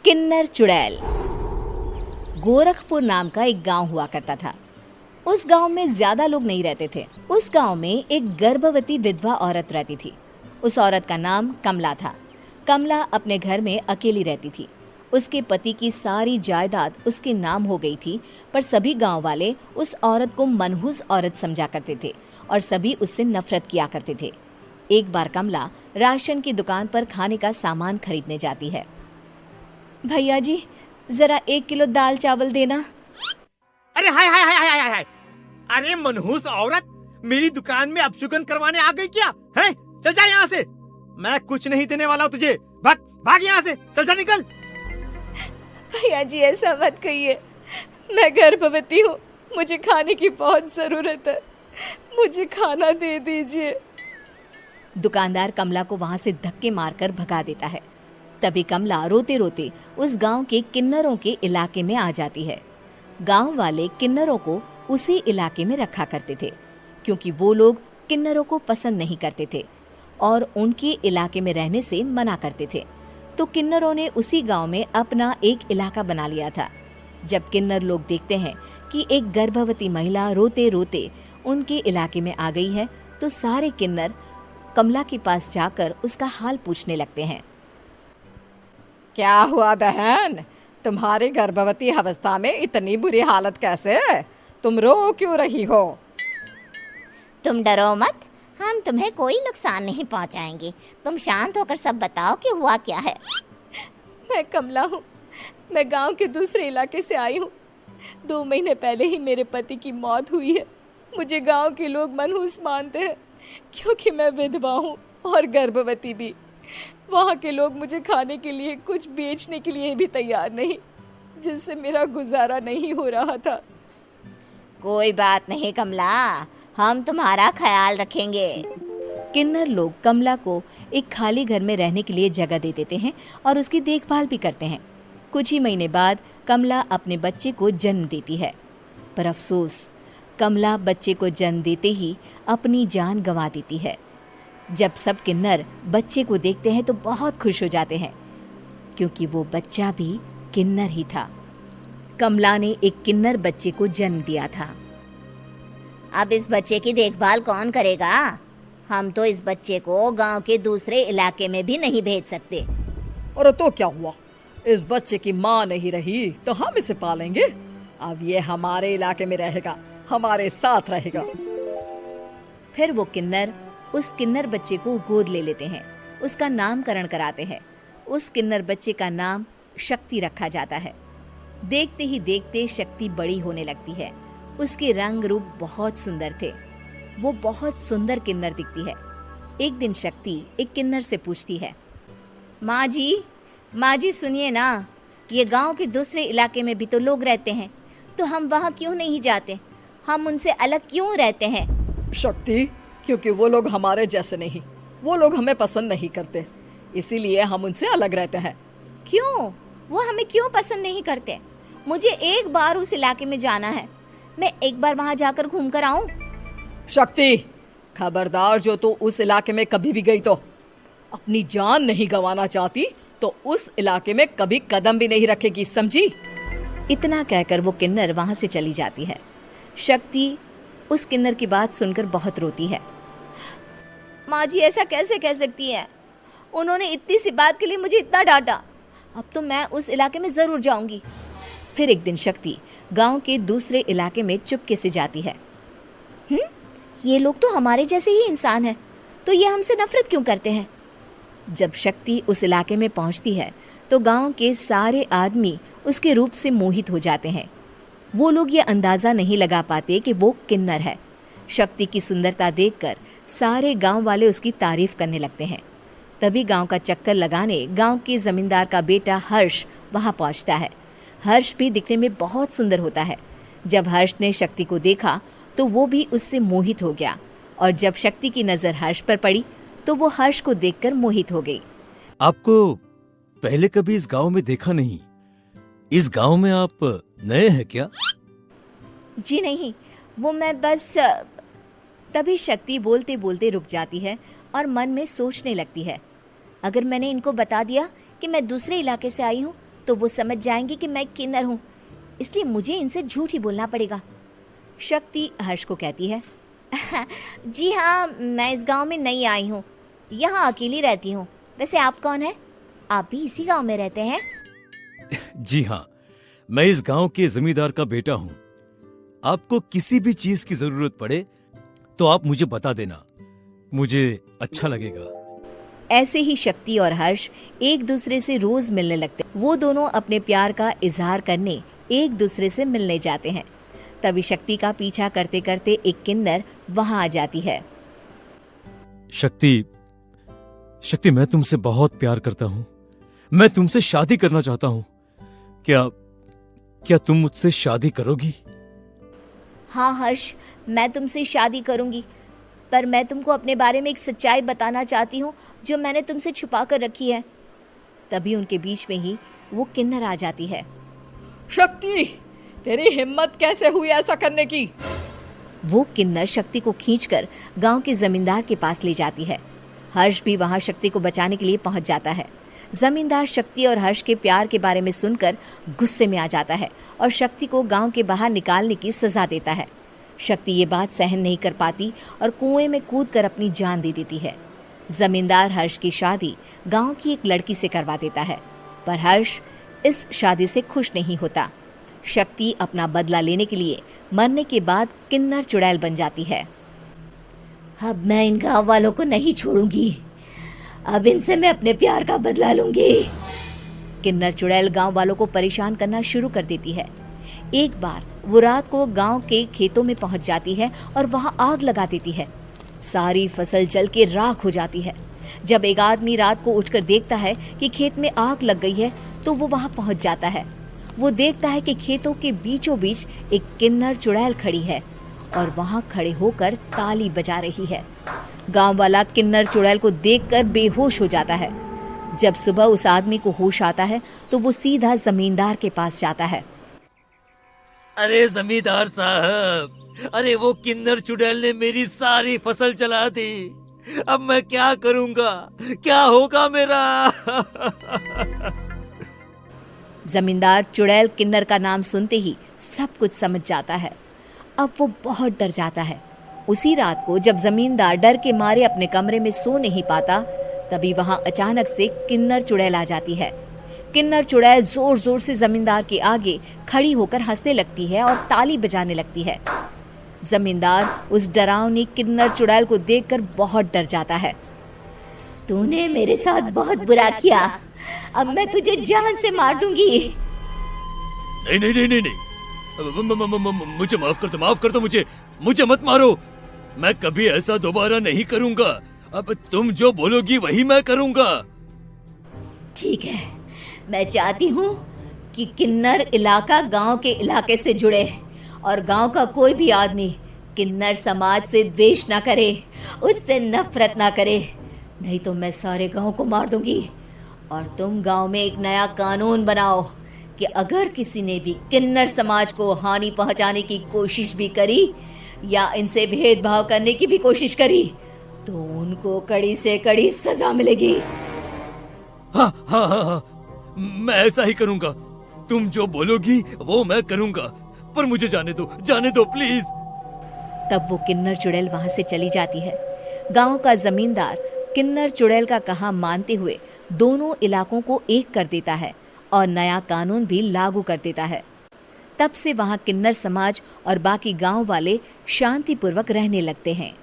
किन्नर चुड़ैल। गोरखपुर नाम का एक गांव हुआ करता था। उस गांव में ज्यादा लोग नहीं रहते थे। उस गांव में एक गर्भवती विधवा औरत रहती थी। उस औरत का नाम कमला था। कमला अपने घर में अकेली रहती थी। उसके पति की सारी जायदाद उसके नाम हो गई थी, पर सभी गांव वाले उस औरत को मनहूस औरत समझा करते थे और सभी उससे नफरत किया करते थे। एक बार कमला राशन की दुकान पर खाने का सामान खरीदने जाती है। भैया जी, जरा 1 किलो दाल चावल देना। अरे हाय हाय हाय हाय हाय हाय! अरे मनहूस औरत, मेरी दुकान में अपशुगन करवाने आ गई क्या? हैं? चल जा यहाँ से। मैं कुछ नहीं देने वाला हूँ तुझे। भाग भाग यहाँ से, चल जा, निकल। भैया जी, ऐसा मत कहिए। मैं गर्भवती हूँ, मुझे खाने की बहुत जरूरत है। मुझे खाना दे दीजिए। दुकानदार कमला को वहां से धक्के मारकर भगा देता है। तभी कमला रोते रोते उस गांव के किन्नरों के इलाके में आ जाती है। गांव वाले किन्नरों को उसी इलाके में रखा करते थे, क्योंकि वो लोग किन्नरों को पसंद नहीं करते थे और उनके इलाके में रहने से मना करते थे। तो किन्नरों ने उसी गांव में अपना एक इलाका बना लिया था। जब किन्नर लोग देखते हैं कि एक गर्भवती महिला रोते रोते उनके इलाके में आ गई है, तो सारे किन्नर कमला के पास जाकर उसका हाल पूछने लगते हैं। क्या हुआ बहन, तुम्हारी गर्भवती अवस्था में इतनी बुरी हालत कैसे है? तुम रो क्यों रही हो? तुम डरो मत, हम तुम्हें कोई नुकसान नहीं पहुंचाएंगे। तुम शांत होकर सब बताओ कि हुआ क्या है। मैं कमला हूँ। मैं गांव के दूसरे इलाके से आई हूँ। 2 महीने पहले ही मेरे पति की मौत हुई है। मुझे गांव के लोग मनहूस मानते हैं, क्योंकि मैं विधवा हूँ और गर्भवती भी। वहाँ के लोग मुझे खाने के लिए कुछ बेचने के लिए भी तैयार नहीं, जिससे मेरा गुजारा नहीं हो रहा था। कोई बात नहीं कमला, हम तुम्हारा ख्याल रखेंगे। किन्नर लोग कमला को एक खाली घर में रहने के लिए जगह दे देते हैं और उसकी देखभाल भी करते हैं। कुछ ही महीने बाद कमला अपने बच्चे को जन्म देती है, पर अफसोस, कमला बच्चे को जन्म देते ही अपनी जान गंवा देती है। जब सब किन्नर बच्चे को देखते हैं तो बहुत खुश हो जाते हैं, क्योंकि वो बच्चा भी किन्नर ही था। कमला ने एक किन्नर बच्चे को जन्म दिया था। अब इस बच्चे की देखभाल कौन करेगा? हम तो इस बच्चे को गांव के दूसरे इलाके में भी नहीं भेज सकते। और तो क्या हुआ, इस बच्चे की माँ नहीं रही तो हम इसे पालेंगे। अब ये हमारे इलाके में रहेगा, हमारे साथ रहेगा। फिर वो किन्नर उस किन्नर बच्चे को गोद ले लेते हैं, उसका नामकरण कराते हैं। उस किन्नर बच्चे का नाम शक्ति रखा जाता है। देखते ही देखते शक्ति बड़ी होने लगती है। उसके रंग रूप बहुत सुंदर थे। वो बहुत सुंदर किन्नर दिखती है। एक दिन शक्ति एक किन्नर से पूछती है, माँ जी सुनिए ना, ये गांव के दूसरे इलाके में भी तो लोग रहते हैं, तो हम वहाँ क्यों नहीं जाते? हम उनसे अलग क्यों रहते हैं? शक्ति, क्योंकि वो लोग हमारे जैसे नहीं, वो लोग हमें पसंद नहीं करते, इसीलिए हम उनसे अलग रहते हैं। क्यों? वो हमें क्यों पसंद नहीं करते? मुझे एक बार उस इलाके में जाना है। मैं एक बार वहाँ जाकर घूम कर आऊं। शक्ति, खबरदार, जो तू उस इलाके में कभी भी गई तो अपनी जान नहीं गंवाना चाहती तो उस इलाके में कभी कदम भी नहीं रखेगी, समझी? इतना कहकर वो किन्नर वहाँ से चली जाती है। शक्ति उस किन्नर की बात सुनकर बहुत रोती है। माँ जी, ऐसा कैसे कह सकती हैं? उन्होंने इतनी सी बात के लिए मुझे इतना डांटा। अब तो मैं उस इलाके में जरूर जाऊंगी। फिर एक दिन शक्ति गांव के दूसरे इलाके में चुपके से जाती है। ये लोग तो हमारे जैसे ही इंसान हैं, तो ये हमसे नफरत क्यों करते हैं? जब शक्ति उस इलाके में पहुंचती है तो गांव के सारे आदमी उसके रूप से मोहित हो जाते हैं। वो लोग ये अंदाजा नहीं लगा पाते कि वो किन्नर है। शक्ति की सुंदरता देखकर सारे गांव वाले उसकी तारीफ करने लगते हैं। तभी गांव का चक्कर लगाने गांव के जमींदार का बेटा हर्ष वहां पहुंचता है। हर्ष भी दिखने में बहुत सुंदर होता है। जब हर्ष ने शक्ति को देखा तो वो भी उससे मोहित हो गया, और जब शक्ति की नजर हर्ष पर पड़ी तो वो हर्ष को देखकर मोहित हो गई। आपको पहले कभी इस गांव में देखा नहीं। इस गांव में आप नए हैं क्या? जी नहीं, वो मैं बस। तभी शक्ति बोलते बोलते रुक जाती है और मन में सोचने लगती है, अगर मैंने इनको बता दिया कि मैं दूसरे इलाके से आई हूँ तो वो समझ जाएंगे कि मैं किन्नर हूँ, इसलिए मुझे इनसे झूठ ही बोलना पड़ेगा। शक्ति हर्ष को कहती है, जी हाँ, मैं इस गांव में नई आई हूँ, यहाँ अकेली रहती हूँ। वैसे आप कौन है? आप भी इसी गांव में रहते हैं? जी हाँ, मैं इस गांव के जमींदार का बेटा हूँ। आपको किसी भी चीज की जरूरत पड़े तो आप मुझे बता देना, मुझे अच्छा लगेगा। ऐसे ही शक्ति और हर्ष एक दूसरे से रोज मिलने लगते। वो दोनों अपने प्यार का इजहार करने एक दूसरे से मिलने जाते हैं। तभी शक्ति का पीछा करते करते एक किन्नर वहां आ जाती है। शक्ति, शक्ति, मैं तुमसे बहुत प्यार करता हूँ। मैं तुमसे शादी करना चाहता हूँ। क्या तुम मुझसे शादी करोगी? हाँ हर्ष, मैं तुमसे शादी करूंगी, पर मैं तुमको अपने बारे में एक सच्चाई बताना चाहती हूँ जो मैंने तुमसे छुपा कर रखी है। तभी उनके बीच में ही वो किन्नर आ जाती है। शक्ति, तेरी हिम्मत कैसे हुई ऐसा करने की? वो किन्नर शक्ति को खींचकर गांव के जमींदार के पास ले जाती है। हर्ष भी वहां शक्ति को बचाने के लिए पहुंच जाता है। जमींदार शक्ति और हर्ष के प्यार के बारे में सुनकर गुस्से में आ जाता है और शक्ति को गांव के बाहर निकालने की सजा देता है। शक्ति ये बात सहन नहीं कर पाती और कुएं में कूदकर अपनी जान दे देती है। जमींदार हर्ष की शादी गांव की एक लड़की से करवा देता है, पर हर्ष इस शादी से खुश नहीं होता। शक्ति अपना बदला लेने के लिए मरने के बाद किन्नर चुड़ैल बन जाती है। अब मैं इन गांव वालों को नहीं छोड़ूंगी, अब इनसे मैं अपने प्यार का बदला लूंगी। किन्नर चुड़ैल गांव वालों को परेशान करना शुरू कर देती है। एक बार वो रात को गांव के खेतों में पहुंच जाती है और वहां आग लगा देती है। सारी फसल जल के राख हो जाती है। जब एक आदमी रात को उठकर देखता है कि खेत में आग लग गई है तो वो वहां पहुंच जाता है। वो देखता है कि खेतों के बीचों बीच एक किन्नर चुड़ैल खड़ी है और वहां खड़े होकर ताली बजा रही है। गांव वाला किन्नर चुड़ैल को देखकर बेहोश हो जाता है। जब सुबह उस आदमी को होश आता है तो वो सीधा जमींदार के पास जाता है। अरे जमींदार साहब, अरे वो किन्नर चुड़ैल ने मेरी सारी फसल जला दी। अब मैं क्या करूंगा? क्या होगा मेरा? जमींदार चुड़ैल किन्नर का नाम सुनते ही सब कुछ समझ जाता है। अब वो बहुत डर जाता है। उसी रात को जब जमींदार डर के मारे अपने कमरे में सो नहीं पाता, तभी वहां अचानक से किन्नर चुड़ैल आ जाती है। किन्नर चुड़ैल जोर जोर से जमींदार के आगे खड़ी होकर हंसने लगती है और ताली बजाने लगती है। जमींदार उस डरावनी किन्नर चुड़ैल को देखकर बहुत डर जाता है। तूने मेरे साथ बहुत बुरा किया, अब मैं तुझे जान से मार दूंगी। नहीं नहीं नहीं नहीं नहीं, मुझे माफ कर दो, मुझे मत मारो। मैं कभी ऐसा दोबारा नहीं करूंगा। अब तुम जो बोलोगी वही मैं करूंगा। ठीक है, मैं चाहती हूँ कि किन्नर इलाका गांव के इलाके से जुड़े और गांव का कोई भी आदमी किन्नर समाज से द्वेष ना करे, उससे नफरत ना करे, नहीं तो मैं सारे गांव को मार दूंगी। और तुम गांव में एक नया कानून बनाओ कि अगर किसी ने भी किन्नर समाज को हानि पहुंचाने की कोशिश भी करी या इनसे भेदभाव करने की भी कोशिश करी तो उनको कड़ी से कड़ी सजा मिलेगी। हाँ हाँ हाँ हाँ, मैं ऐसा ही करूंगा। तुम जो बोलोगी वो मैं करूंगा, पर मुझे जाने दो प्लीज। तब वो किन्नर चुड़ैल वहां से चली जाती है। गांव का जमींदार किन्नर चुड़ैल का कहा मानते हुए दोनों इलाकों को एक कर देता है और नया कानून भी लागू कर देता है। तब से वहां किन्नर समाज और बाकी गांव वाले शांतिपूर्वक रहने लगते हैं।